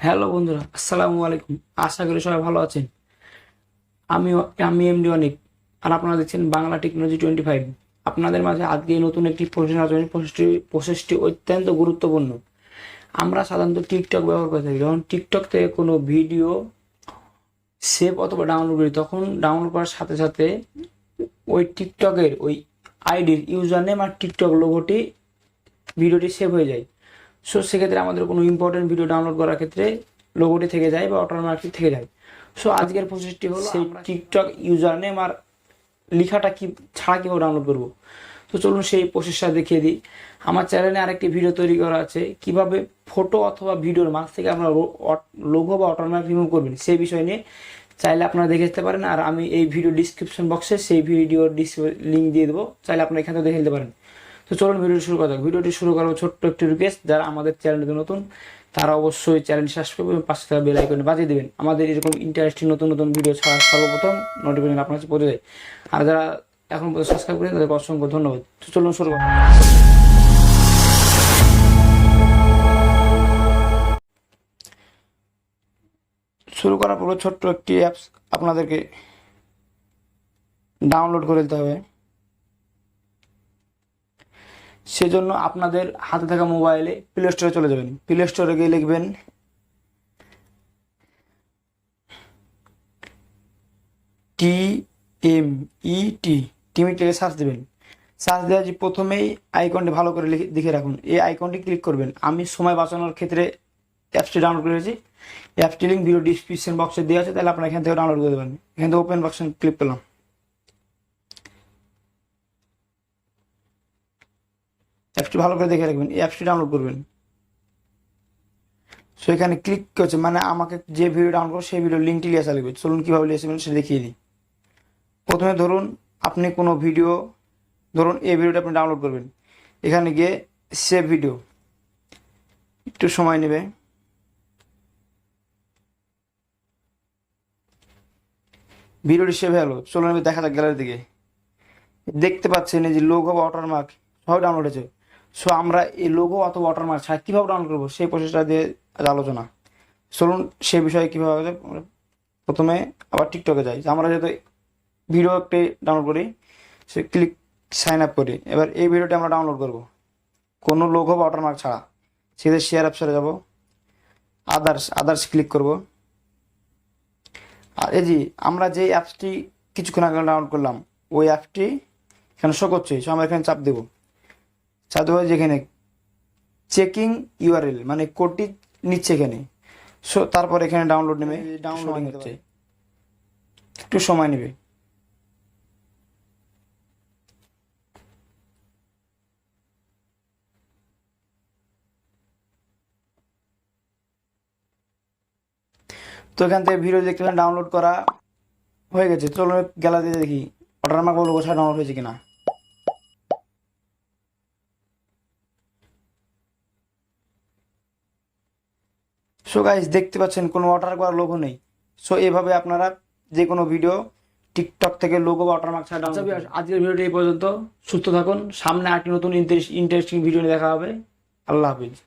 Hello বন্ধুরা, আসসালামু আলাইকুম। আশা করি সবাই ভালো আছেন। আমি আমি এমডি অনিক, আর আপনারা দেখছেন বাংলা টেকনোলজি 25। আপনাদের মাঝে আজকে নতুন একটি প্রশ্ন আছে। প্রসেসটি অত্যন্ত গুরুত্বপূর্ণ। আমরা সাধারণত টিকটক ব্যবহার করে থাকি। যখন টিকটক থেকে কোনো ভিডিও সেভ অথবা ডাউনলোড করি, তখন ডাউনলোড করার সাথে সাথে ওই টিকটকের ওই আইডির ইউজার নেম আর টিকটক লোগোটি ভিডিওটি সেভ হয়ে যায়। সো সেক্ষেত্রে আমাদের কোনো ইম্পর্টেন্ট ভিডিও ডাউনলোড করার ক্ষেত্রে লোগোটি থেকে যায় বা ওয়াটারমার্কটি থেকে যায়। সো আজকের প্রসেসটি হলো সেই টিকটক ইউজার নেম আর লেখাটা কি ছাড়া কীভাবে ডাউনলোড করবো। তো চলুন সেই প্রসেসটা দেখিয়ে দিই। আমার চ্যানেলে আরেকটি ভিডিও তৈরি করা আছে, কিভাবে ফটো অথবা ভিডিওর মাঝ থেকে আপনারা লোগো বা ওয়াটারমার্ক রিমুভ করবেন সেই বিষয় নিয়ে। চাইলে আপনারা দেখে যেতে পারেন, আর আমি এই ভিডিও ডিসক্রিপশন বক্সে সেই ভিডিওর লিঙ্ক দিয়ে দেবো, চাইলে আপনারা এখান থেকে দেখে নিতে পারেন। তো চলুন ভিডিওটি শুরু করা যাক। ভিডিওটি শুরু করার ছোট্ট একটি রিকোয়েস্ট, যারা আমাদের চ্যানেলটি নতুন তারা অবশ্যই চ্যানেলটি সাবস্ক্রাইব এবং পাশে থাকা বেল আইকনে বাজিয়ে দেবেন। আমাদের এরকম ইন্টারেস্টিং নতুন নতুন ভিডিও ছাড়া সর্বপ্রথম নোটিফিকেশন আপনার কাছে পৌঁছে যায়। আর যারা এখন পর্যন্ত সাবস্ক্রাইব করেন তাদেরকে অসংখ্য ধন্যবাদ। তো চলুন শুরু করা। শুরু করার পর ছোট্ট একটি অ্যাপস আপনাদেরকে ডাউনলোড করে দিতে হবে। সেজন্য আপনাদের হাতে থাকা মোবাইলে প্লে স্টোরে চলে যাবেন। প্লে স্টোরে গিয়ে লিখবেন TMET, টিমিট লিখে সার্চ দেবেন। সার্চ দেওয়া যে প্রথমেই আইকনটি ভালো করে লিখে রাখুন। এই আইকনটি ক্লিক করবেন। আমি সময় বাঁচানোর ক্ষেত্রে অ্যাপসটি ডাউনলোড করেছি। অ্যাপসটি লিঙ্ক ভিডিও ডিসক্রিপশন বক্সে দেওয়া আছে, তাহলে আপনারা এখান থেকে ডাউনলোড করে দেবেন। এখান থেকে ওপেন বক্সে ক্লিক করলাম। অ্যাপসটি ভালো করে দেখে রাখবেন। এই অ্যাপসটি ডাউনলোড করবেন। সো এখানে ক্লিক করছে, মানে আমাকে যে ভিডিও ডাউনলোড করবো সেই ভিডিও লিঙ্কটি লিয়ে আসা লাগবে। চলুন কীভাবে লিয়ে আসবেন সেটা দেখিয়ে দিই। প্রথমে ধরুন আপনি কোনো ভিডিও, ধরুন এই ভিডিওটা আপনি ডাউনলোড করবেন। এখানে গিয়ে সেভ ভিডিও, একটু সময় নেবে। ভিডিওটি সেভ হয়ে গেলো। চলুন আমি দেখা যাক গ্যালারি দিকে। দেখতে পাচ্ছেন এই যে লোগো বা ওয়াটারমার্ক সব ডাউনলোড হয়েছে। সো আমরা এই লোগো অথবা ওয়াটারমার্ক ছাড়া কীভাবে ডাউনলোড করবো সেই প্রসেসটা দিয়ে আলোচনা। চলুন সে বিষয়ে কীভাবে। প্রথমে আবার টিকটকে যাই। আমরা যেহেতু ভিডিও একটি ডাউনলোড করি, সে ক্লিক সাইন আপ করি। এবার এই ভিডিওটি আমরা ডাউনলোড করব কোনো লোগো বা ওয়াটারমার্ক ছাড়া। সেক্ষেত্রে শেয়ার অপশনে যাব, আদার্স ক্লিক করব। আর এই যে আমরা যে অ্যাপসটি কিছুক্ষণ আগে ডাউনলোড করলাম, ওই অ্যাপটি এখানে শো করছে। সো আমরা এখানে চাপ দেবো। চাপ দেবো যেখানে চেকিং ইউআরএল, মানে কোডটি নিচ্ছে এখানে। সো তারপর এখানে ডাউনলোড নেবে। ডাউনলোডিং হচ্ছে, একটু সময় নেবে। তো এখান থেকে ভিডিও দেখতে পারেন ডাউনলোড করা হয়ে গেছে। চলো গ্যালারিতে দেখি ওয়াটারমার্ক লোগো ছাড়া ডাউনলোড হয়েছে কিনা। সো গাইস, দেখতে পাচ্ছেন কোনো ওয়াটারমার্ক বা লোগো নেই। সো এভাবে আপনারা যে কোনো ভিডিও টিকটক থেকে লোগো বা ওয়াটারমার্ক ছাড়া ডাউনলোড। আজকের ভিডিওটি এই পর্যন্ত। সুস্থ থাকুন। সামনে আরেকটি নতুন ইন্টারেস্টিং ভিডিও নিয়ে দেখা হবে। আল্লাহ হাফিজ।